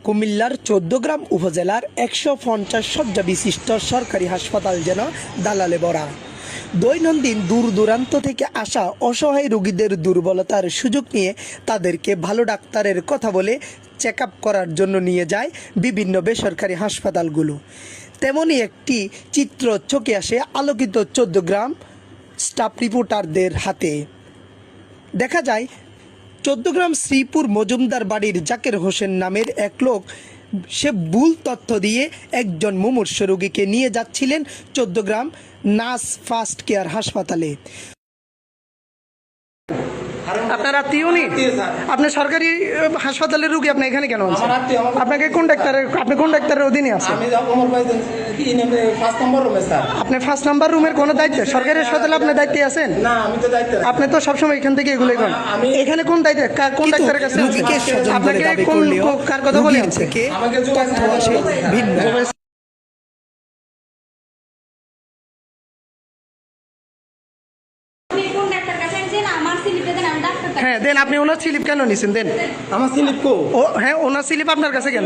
কুমিল্লার ১৪গ্রাম উপজেলার ১৫০ শয্যা বিশিষ্ট সরকারি হাসপাতাল যেন দালালে ভরা। দৈনন্দিন দূর দূরান্ত থেকে আসা অসহায় রোগীদের দুর্বলতার সুযোগ নিয়ে তাদেরকে ভালো ডাক্তারের কথা বলে চেক আপ করার জন্য নিয়ে যায় বিভিন্ন বেসরকারি হাসপাতালগুলো। তেমনই একটি চিত্র চোখে আসে আলোকিত ১৪গ্রাম স্টাফ রিপোর্টারদের হাতে। দেখা যায় ১৪গ্রাম শ্রীপুর মজুমদার বাড়ির জাকের হোসেন নামের এক লোক, সে ভুল তথ্য দিয়ে একজন মুমূর্ষু রোগীকে নিয়ে যাচ্ছিলেন ১৪গ্রাম নাস ফার্স্ট কেয়ার হাসপাতালে। আপনার আত্মীয় উনি? আপনি সরকারি হাসপাতালের রোগী, আপনি এখানে কেন আছেন? আপনাকে কোন ডাক্তারের অধীনে আছে? আপনি ৫ নম্বর রুমের কোনো দায়িত্ব সরকারি হাসপাতালে আপনার দায়িত্বে আছেন? আপনি তো সবসময় এখান থেকে এগুলোই করেন। এখানে কোন দায়িত্ব, কোন ডাক্তারের কাছে আপনাকে কার কথা বলে আছে? হ্যাঁ দেন, আপনি ওনার স্লিপ কেন নিছেন? দেন আমার স্লিপ কো? ও হ্যাঁ, ওনার স্লিপ আপনার কাছে কেন?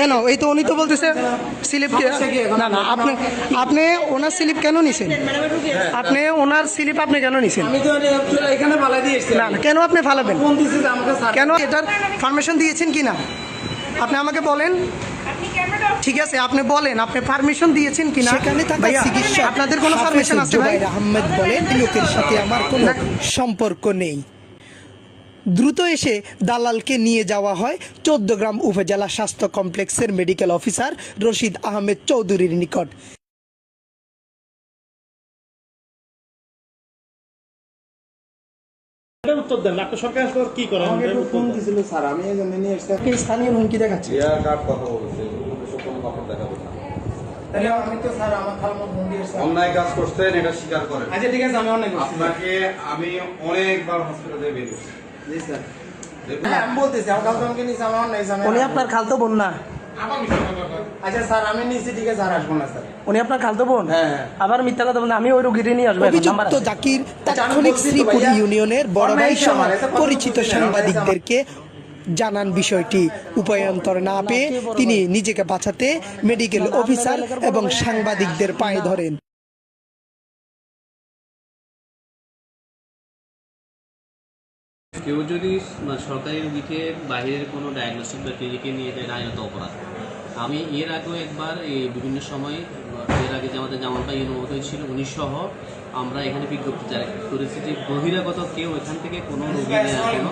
কেন? এই তো উনি তো বলতেছে স্লিপ না না, আপনি ওনার স্লিপ কেন নিছেন? আপনি ওনার স্লিপ আপনি কেন নিছেন? আমি তো এখানে ফালাই দিয়েছি। না কেন আপনি ফালাবেন? ফোন দিয়েছে যে আমাকে স্যার কেন? এটার পারমিশন দিয়েছেন কিনা আপনি আমাকে বলেন। ঠিক আছে, আপনি বলেন আপনি পারমিশন দিয়েছেন কিনা। সেখানে থাকা চিকিৎসক আপনাদের কোনো পারমিশন আছে ভাই? আহমেদ বলেন, লোকের সাথে আমার কোনো সম্পর্ক নেই। দ্রুত এসে দালালকে নিয়ে যাওয়া হয় ১৪গ্রাম উপজেলা স্বাস্থ্য কমপ্লেক্সের মেডিকেল অফিসার রশিদ আহমেদ চৌধুরীর নিকট। উত্তর দেন, আপনি সরকারি হাসপাতাল কি করেন? ফোন দিয়েছিল স্যার, আমি এই জন্য নিয়ে এসেছি। স্থানীয় হুমকি দেখাচ্ছে। তাহলে আমি তো স্যার আমার খালামা ফোন দিয়েছে। অন্যায় কাজ করছেন, এটা স্বীকার করেন। আচ্ছা ঠিক আছে, আমি অনেক করছি। আপনাকে আমি অনেকবার হসপিটালে বেরিয়েছি। জি স্যার। হ্যাঁ আমি বলতেছি, আমার খালামাকে নিয়েছি, আমার অন্যায় আছে। উনি আপনার খালতো বোন না? আচ্ছা স্যার আমি নিয়েছি, ঠিক আছে, আর আসবো না স্যার। উনি আপনার খালতো বোন? হ্যাঁ। আবার মিথ্যা কথা বলেন। আমি ওই রোগীকে নিয়ে আসবো। অভিযুক্ত জাকির তাৎক্ষণিক শ্রীপুর ইউনিয়নের বড় ভাই সহ পরিচিত সাংবাদিকদেরকে জানান বিষয়টি। উপায়ন্তর না পেয়ে তিনি নিজেকে বাঁচাতে মেডিকেল অফিসার এবং সাংবাদিকদের পায়ে ধরেন। কেউ যদি সরকারি রোগীকে বাইরের কোনো ডায়াগনস্টিক বা ক্লিনিকে নিয়ে যায়, আইনত অপরাধ। আমি এর আগেও একবার এই বিভিন্ন সময়, এর আগে যে আমাদের জামাল ভাই অনুমোদন হয়েছিল, ১৯ সহ আমরা এখানে বিজ্ঞপ্তি জারি করেছি যে বহিরাগত কেউ এখান থেকে কোনো রোগী নেওয়ার জন্য